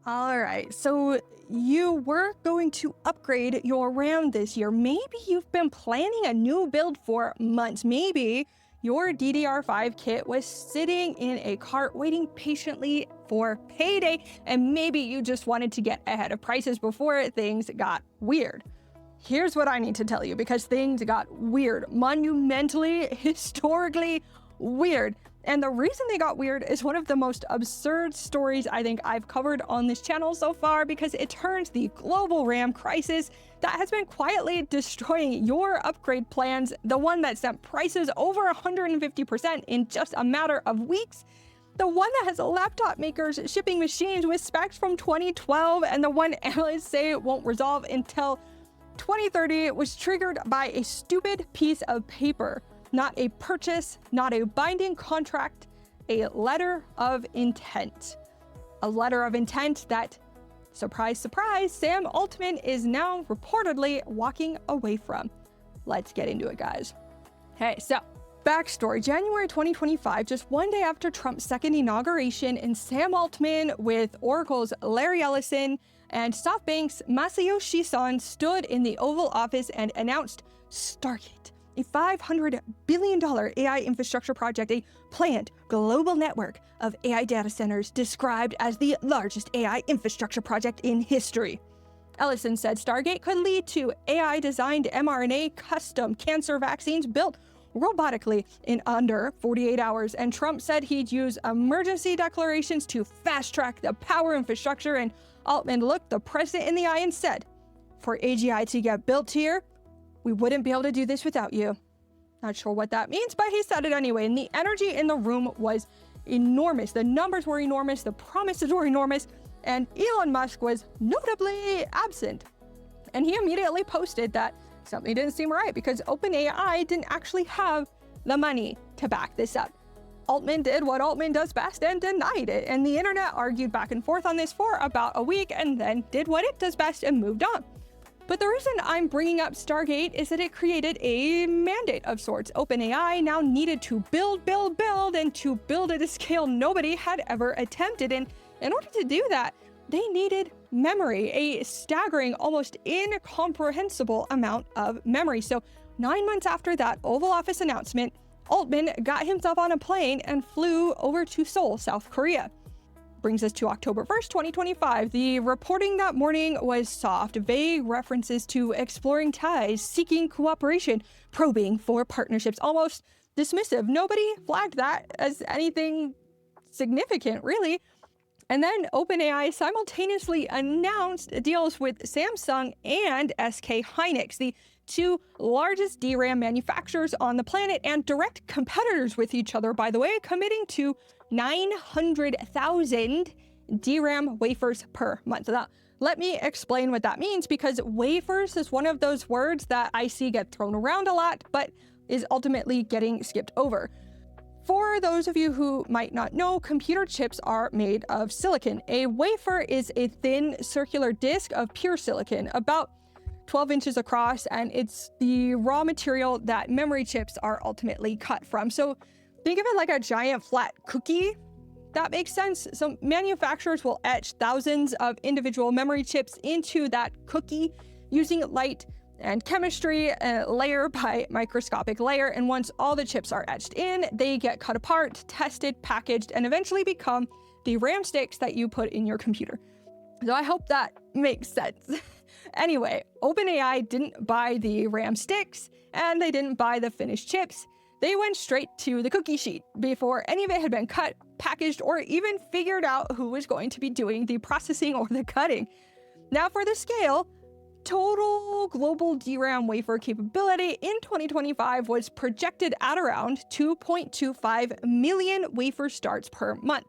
All right, so you were going to upgrade your RAM this year. Maybe you've been planning a new build for months. Maybe your DDR5 kit was sitting in a cart waiting patiently for payday, and maybe you just wanted to get ahead of prices before things got weird. Here's what I need to tell you, because things got weird, monumentally, historically weird. And the reason they got weird is one of the most absurd stories I think I've covered on this channel so far, because it turns the global RAM crisis that has been quietly destroying your upgrade plans, the one that sent prices over 150% in just a matter of weeks, the one that has laptop makers shipping machines with specs from 2012, and the one analysts say it won't resolve until 2030 was triggered by a stupid piece of paper. Not a purchase, not a binding contract, a letter of intent. A letter of intent that, surprise, surprise, Sam Altman is now reportedly walking away from. Let's get into it, guys. Okay, so backstory. January 2025, just one day after Trump's second inauguration, and Sam Altman with Oracle's Larry Ellison and SoftBank's Masayoshi Son stood in the Oval Office and announced Stargate, a $500 billion AI infrastructure project, a planned global network of AI data centers described as the largest AI infrastructure project in history. Ellison said Stargate could lead to AI-designed mRNA custom cancer vaccines built robotically in under 48 hours, and Trump said he'd use emergency declarations to fast-track the power infrastructure, and Altman looked the president in the eye and said, "For AGI to get built here, we wouldn't be able to do this without you." Not sure what that means, but he said it anyway, and the energy in the room was enormous. The numbers were enormous, the promises were enormous, and Elon Musk was notably absent. And he immediately posted that something didn't seem right because OpenAI didn't actually have the money to back this up. Altman did what Altman does best and denied it, and the internet argued back and forth on this for about a week and then did what it does best and moved on. But the reason I'm bringing up Stargate is that it created a mandate of sorts. OpenAI now needed to build, and to build at a scale nobody had ever attempted. And in order to do that, they needed memory, a staggering, almost incomprehensible amount of memory. So 9 months after that Oval Office announcement, Altman got himself on a plane and flew over to Seoul, South Korea. Brings us to October 1st, 2025. The reporting that morning was soft, vague references to exploring ties, seeking cooperation, probing for partnerships, almost dismissive. Nobody flagged that as anything significant, really. And then OpenAI simultaneously announced deals with Samsung and SK Hynix, the two largest DRAM manufacturers on the planet and direct competitors with each other, by the way, committing to 900,000 DRAM wafers per month. Now, let me explain what that means, because wafers is one of those words that I see get thrown around a lot, but is ultimately getting skipped over. For those of you who might not know, computer chips are made of silicon. A wafer is a thin circular disc of pure silicon, about 12 inches across, and it's the raw material that memory chips are ultimately cut from. So think of it like a giant flat cookie. That makes sense. So manufacturers will etch thousands of individual memory chips into that cookie using light and chemistry, layer by microscopic layer. And once all the chips are etched in, they get cut apart, tested, packaged, and eventually become the RAM sticks that you put in your computer. So I hope that makes sense. Anyway, OpenAI didn't buy the RAM sticks, and they didn't buy the finished chips. They went straight to the cookie sheet before any of it had been cut, packaged, or even figured out who was going to be doing the processing or the cutting. Now for the scale, total global DRAM wafer capability in 2025 was projected at around 2.25 million wafer starts per month.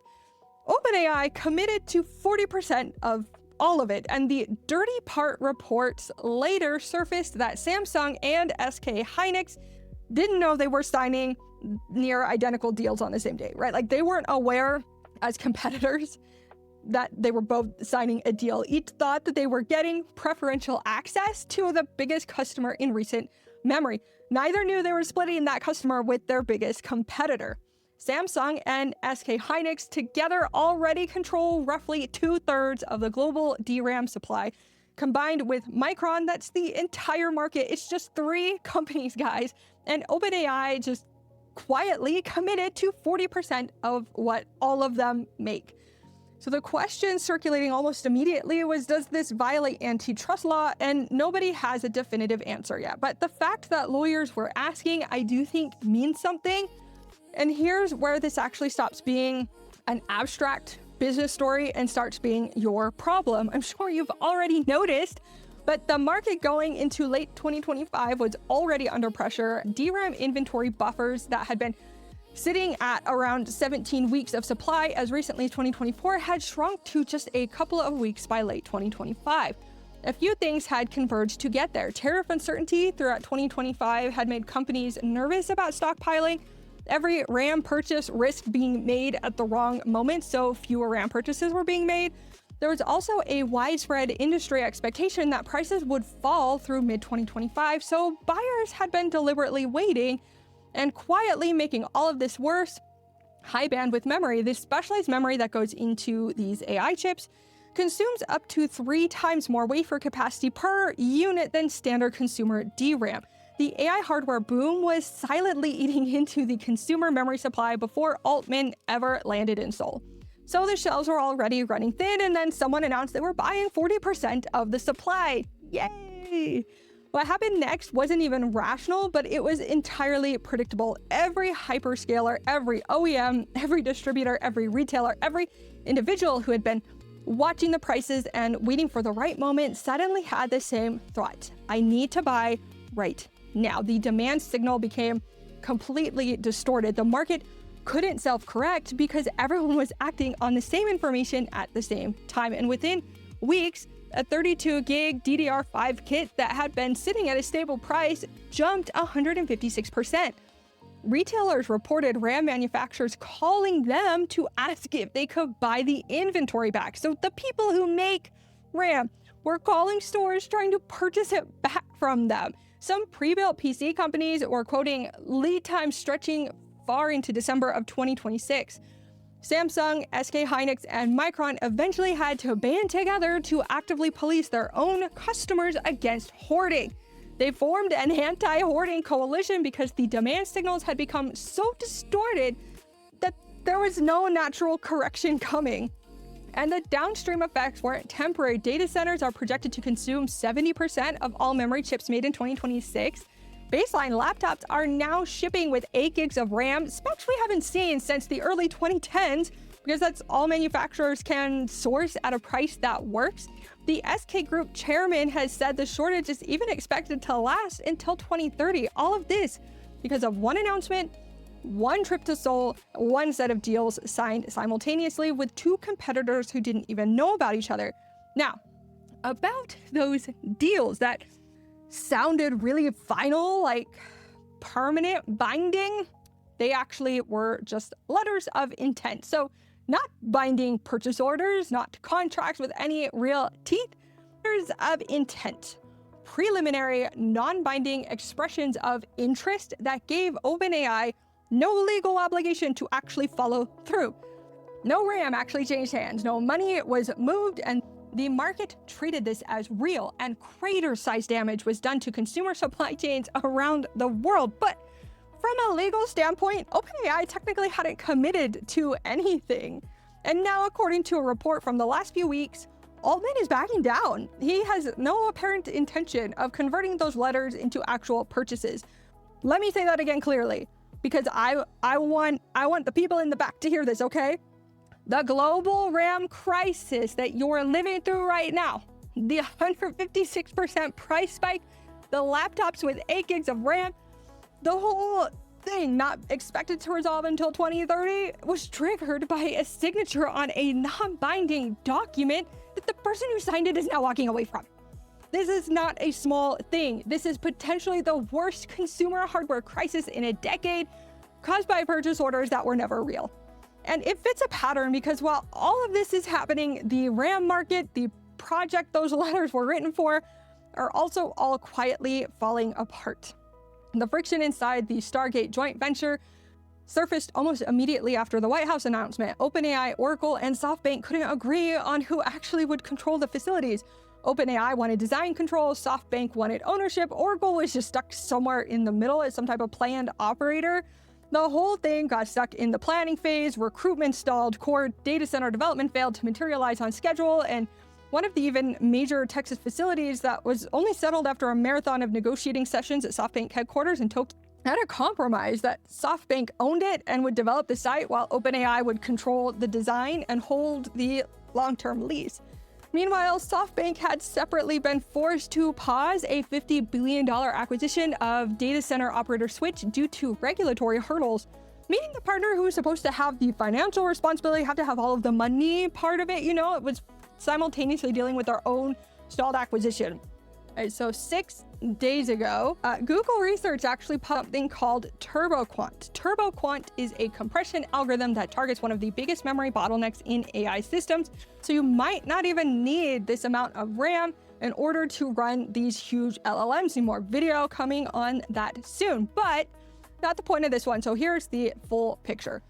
OpenAI committed to 40% of all of it, and the dirty part reports later surfaced that Samsung and SK Hynix didn't know they were signing near identical deals on the same day, right? Like, they weren't aware as competitors that they were both signing a deal. Each thought that they were getting preferential access to the biggest customer in recent memory. Neither knew they were splitting that customer with their biggest competitor. Samsung and SK Hynix together already control roughly 2/3 of the global DRAM supply. Combined with Micron, that's the entire market. It's just 3 companies, guys. And OpenAI just quietly committed to 40% of what all of them make. So the question circulating almost immediately was, does this violate antitrust law? And nobody has a definitive answer yet. But the fact that lawyers were asking, I do think means something. And here's where this actually stops being an abstract business story and starts being your problem. I'm sure you've already noticed, but the market going into late 2025 was already under pressure. DRAM inventory buffers that had been sitting at around 17 weeks of supply as recently as 2024 had shrunk to just a couple of weeks by late 2025. A few things had converged to get there. Tariff uncertainty throughout 2025 had made companies nervous about stockpiling. Every RAM purchase risked being made at the wrong moment, so fewer RAM purchases were being made. There was also a widespread industry expectation that prices would fall through mid-2025, so buyers had been deliberately waiting. And quietly making all of this worse, high bandwidth memory, this specialized memory that goes into these AI chips, consumes up to 3 times more wafer capacity per unit than standard consumer DRAM. The AI hardware boom was silently eating into the consumer memory supply before Altman ever landed in Seoul. So the shelves were already running thin, and then someone announced they were buying 40% of the supply. Yay! What happened next wasn't even rational, but it was entirely predictable. Every hyperscaler, every OEM, every distributor, every retailer, every individual who had been watching the prices and waiting for the right moment suddenly had the same thought. I need to buy right now. The demand signal became completely distorted. The market couldn't self-correct because everyone was acting on the same information at the same time. And within weeks, a 32 gig DDR5 kit that had been sitting at a stable price jumped 156%. Retailers reported RAM manufacturers calling them to ask if they could buy the inventory back. So the people who make RAM were calling stores trying to purchase it back from them. Some pre-built PC companies were quoting lead times stretching far into December of 2026. Samsung, SK Hynix, and Micron eventually had to band together to actively police their own customers against hoarding. They formed an anti-hoarding coalition because the demand signals had become so distorted that there was no natural correction coming. And the downstream effects weren't temporary. Data centers are projected to consume 70% of all memory chips made in 2026. Baseline laptops are now shipping with 8 gigs of RAM, specs we haven't seen since the early 2010s, because that's all manufacturers can source at a price that works. The SK Group chairman has said the shortage is even expected to last until 2030. All of this because of one announcement, one trip to Seoul, one set of deals signed simultaneously with 2 competitors who didn't even know about each other. Now, about those deals that sounded really final, like permanent binding, they actually were just letters of intent. So not binding purchase orders, not contracts with any real teeth, letters of intent. Preliminary, non-binding expressions of interest that gave OpenAI no legal obligation to actually follow through. No RAM actually changed hands, no money was moved, and the market treated this as real, and crater-sized damage was done to consumer supply chains around the world. But from a legal standpoint, OpenAI technically hadn't committed to anything. And now, according to a report from the last few weeks, Altman is backing down. He has no apparent intention of converting those letters into actual purchases. Let me say that again clearly, because I want the people in the back to hear this, okay? The global RAM crisis that you're living through right now, the 156% price spike, the laptops with 8 gigs of RAM, the whole thing not expected to resolve until 2030 was triggered by a signature on a non-binding document that the person who signed it is now walking away from. This is not a small thing. This is potentially the worst consumer hardware crisis in a decade, caused by purchase orders that were never real. And it fits a pattern because while all of this is happening, the RAM market, the project those letters were written for, are also all quietly falling apart. The friction inside the Stargate joint venture surfaced almost immediately after the White House announcement. OpenAI, Oracle, and SoftBank couldn't agree on who actually would control the facilities. OpenAI wanted design control, SoftBank wanted ownership, Oracle was just stuck somewhere in the middle as some type of planned operator. The whole thing got stuck in the planning phase, recruitment stalled, core data center development failed to materialize on schedule, and one of the even major Texas facilities that was only settled after a marathon of negotiating sessions at SoftBank headquarters in Tokyo had a compromise that SoftBank owned it and would develop the site while OpenAI would control the design and hold the long-term lease. Meanwhile, SoftBank had separately been forced to pause a $50 billion acquisition of data center operator Switch due to regulatory hurdles, meaning the partner who was supposed to have the financial responsibility had to have all of the money part of it, it was simultaneously dealing with their own stalled acquisition. All right, so 6 days ago, Google Research actually put something called TurboQuant. TurboQuant is a compression algorithm that targets one of the biggest memory bottlenecks in AI systems, so you might not even need this amount of RAM in order to run these huge LLMs anymore. Video coming on that soon, but not the point of this one. So here's the full picture.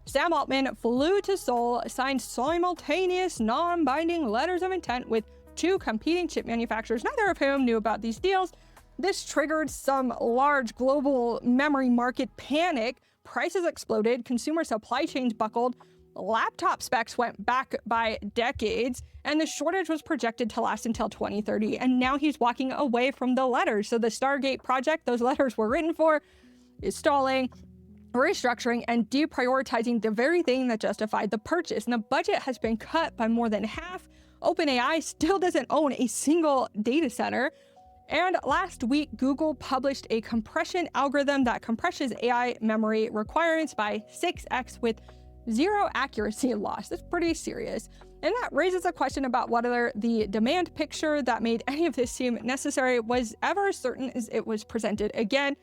Sam Altman flew to Seoul, signed simultaneous non-binding letters of intent with 2 competing chip manufacturers, neither of whom knew about these deals. This triggered some large global memory market panic. Prices exploded, consumer supply chains buckled, laptop specs went back by decades, and the shortage was projected to last until 2030. And now he's walking away from the letters. So the Stargate project those letters were written for is stalling, restructuring, and deprioritizing the very thing that justified the purchase. And the budget has been cut by more than half. OpenAI still doesn't own a single data center. And last week, Google published a compression algorithm that compresses AI memory requirements by 6x with 0 accuracy loss. That's pretty serious. And that raises a question about whether the demand picture that made any of this seem necessary was ever as certain as it was presented. Again,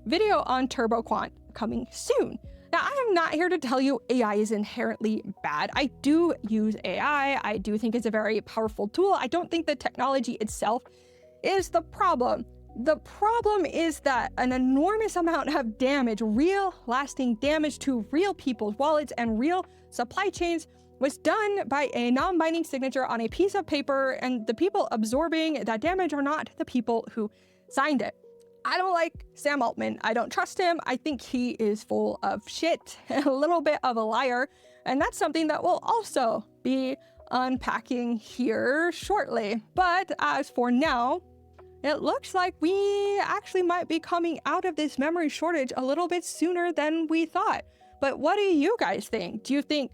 video on TurboQuant coming soon. Now, I am not here to tell you AI is inherently bad. I do use AI. I do think it's a very powerful tool. I don't think the technology itself is the problem. The problem is that an enormous amount of damage, real lasting damage to real people's wallets and real supply chains was done by a non-binding signature on a piece of paper, and the people absorbing that damage are not the people who signed it. I don't like Sam Altman. I don't trust him. I think he is full of shit, a little bit of a liar. And that's something that we'll also be unpacking here shortly. But as for now, it looks like we actually might be coming out of this memory shortage a little bit sooner than we thought. But what do you guys think? Do you think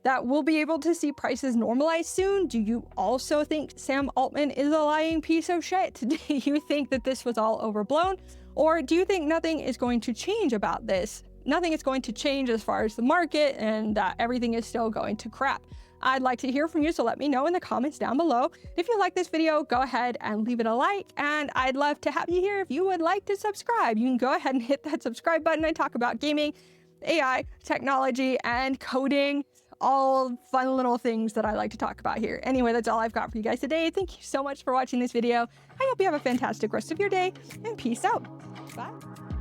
that we'll be able to see prices normalize soon? Do you also think Sam Altman is a lying piece of shit? Do you think that this was all overblown? Or do you think nothing is going to change about this? Nothing is going to change as far as the market, and that everything is still going to crap? I'd like to hear from you, so let me know in the comments down below. If you like this video, go ahead and leave it a like, and I'd love to have you here if you would like to subscribe. You can go ahead and hit that subscribe button. I talk about gaming, AI, technology, and coding. All fun little things that I like to talk about here. Anyway, that's all I've got for you guys today. Thank you so much for watching this video. I hope you have a fantastic rest of your day, and peace out. Bye.